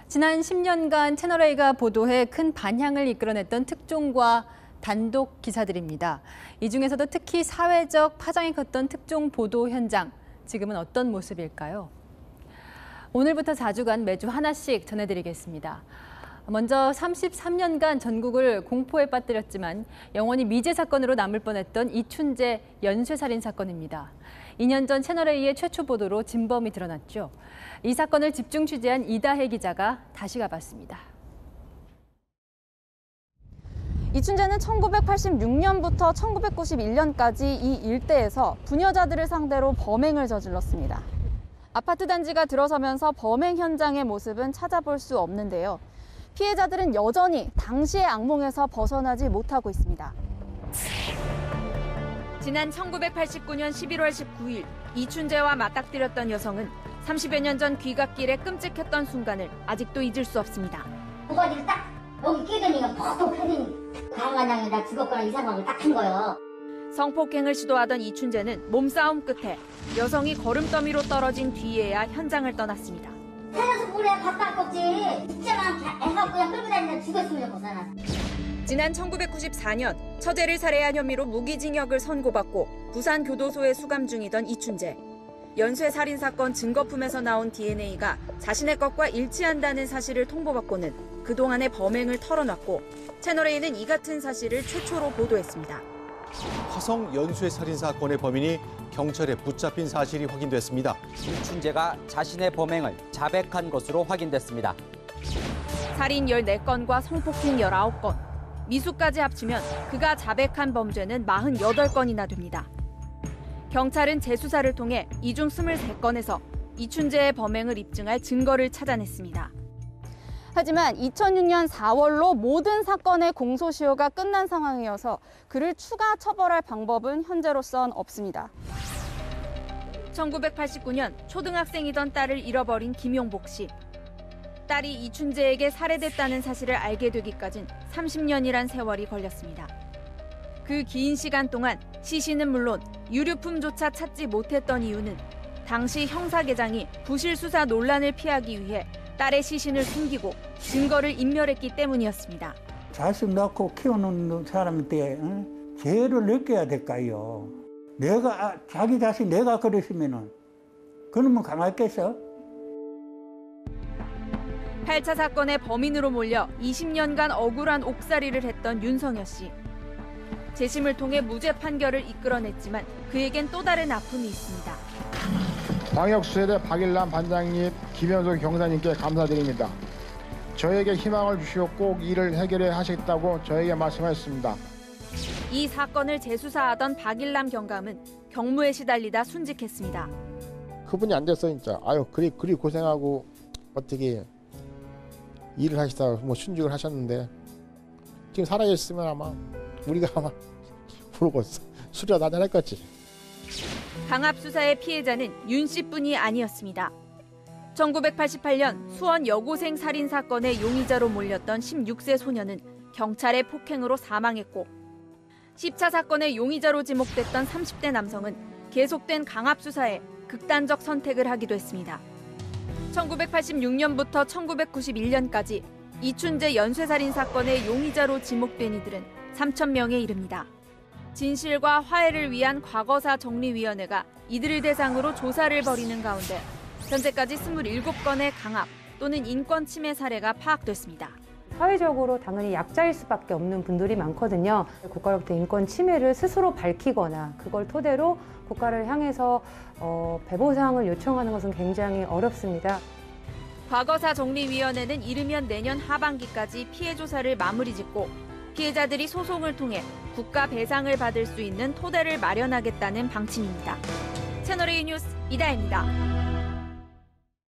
지난 10년간 채널A가 보도해 큰 반향을 이끌어냈던 특종과 단독 기사들입니다. 이 중에서도 특히 사회적 파장이 컸던 특종 보도 현장, 지금은 어떤 모습일까요? 오늘부터 4주간 매주 하나씩 전해드리겠습니다. 먼저 33년간 전국을 공포에 빠뜨렸지만 영원히 미제 사건으로 남을 뻔했던 이춘재 연쇄살인 사건입니다. 2년 전 채널A의 최초 보도로 진범이 드러났죠. 이 사건을 집중 취재한 이다혜 기자가 다시 가봤습니다. 이춘재는 1986년부터 1991년까지 이 일대에서 부녀자들을 상대로 범행을 저질렀습니다. 아파트 단지가 들어서면서 범행 현장의 모습은 찾아볼 수 없는데요. 피해자들은 여전히 당시의 악몽에서 벗어나지 못하고 있습니다. 지난 1989년 11월 19일 이춘재와 맞닥뜨렸던 여성은 30여 년 전 귀갓길에 끔찍했던 순간을 아직도 잊을 수 없습니다. 모가지를 딱 여기 끼더니가 퍽 헤딩 강간당해 나 죽었거나 이 상황을 딱 한 거예요. 성폭행을 시도하던 이춘재는 몸싸움 끝에 여성이 걸음더미로 떨어진 뒤에야 현장을 떠났습니다. 살려서 뭐래 밥도 꺾지 진짜만 애가 그냥 끌고 다니다 죽었으면 좋겠어. 지난 1994년 처제를 살해한 혐의로 무기징역을 선고받고 부산교도소에 수감 중이던 이춘재. 연쇄살인 사건 증거품에서 나온 DNA가 자신의 것과 일치한다는 사실을 통보받고는 그동안의 범행을 털어놨고 채널A는 이 같은 사실을 최초로 보도했습니다. 화성 연쇄살인 사건의 범인이 경찰에 붙잡힌 사실이 확인됐습니다. 이춘재가 자신의 범행을 자백한 것으로 확인됐습니다. 살인 14건과 성폭행 19건, 미수까지 합치면 그가 자백한 범죄는 48건이나 됩니다. 경찰은 재수사를 통해 이 중 23건에서 이춘재의 범행을 입증할 증거를 찾아냈습니다. 하지만 2006년 4월로 모든 사건의 공소시효가 끝난 상황이어서 그를 추가 처벌할 방법은 현재로선 없습니다. 1989년 초등학생이던 딸을 잃어버린 김용복 씨. 딸이 이춘재에게 살해됐다는 사실을 알게 되기까진 30년이란 세월이 걸렸습니다. 그 긴 시간 동안 시신은 물론 유류품조차 찾지 못했던 이유는 당시 형사계장이 부실 수사 논란을 피하기 위해 딸의 시신을 숨기고 증거를 인멸했기 때문이었습니다. 자식 낳고 키우는 사람한테 죄를 느껴야 될까요? 자기 자식 내가 그랬으면은 그놈은 가만있겠어? 8차 사건의 범인으로 몰려 20년간 억울한 옥살이를 했던 윤성여 씨. 재심을 통해 무죄 판결을 이끌어냈지만 그에겐 또 다른 아픔이 있습니다. 광역수사대 박일남 반장님, 김현석 경사님께 감사드립니다. 저에게 희망을 주시고 꼭 일을 해결해 하시겠다고 저에게 말씀하셨습니다. 이 사건을 재수사하던 박일남 경감은 경무에 시달리다 순직했습니다. 그분이 안 됐어 진짜. 아유 그리 고생하고 어떻게 일을 하시다가 뭐 순직을 하셨는데 지금 살아있으면 아마 우리가 아마 부르고 술이라도 한잔 했겠지. 강압수사의 피해자는 윤 씨뿐이 아니었습니다. 1988년 수원 여고생 살인 사건의 용의자로 몰렸던 16세 소녀는 경찰의 폭행으로 사망했고 10차 사건의 용의자로 지목됐던 30대 남성은 계속된 강압수사에 극단적 선택을 하기도 했습니다. 1986년부터 1991년까지 이춘재 연쇄살인 사건의 용의자로 지목된 이들은 3,000명에 이릅니다. 진실과 화해를 위한 과거사 정리위원회가 이들을 대상으로 조사를 벌이는 가운데 현재까지 27건의 강압 또는 인권 침해 사례가 파악됐습니다. 사회적으로 당연히 약자일 수밖에 없는 분들이 많거든요. 국가로부터 인권 침해를 스스로 밝히거나 그걸 토대로 국가를 향해서 배보상을 요청하는 것은 굉장히 어렵습니다. 과거사 정리위원회는 이르면 내년 하반기까지 피해 조사를 마무리 짓고 피해자들이 소송을 통해 국가 배상을 받을 수 있는 토대를 마련하겠다는 방침입니다. 채널A 뉴스 이다혜입니다.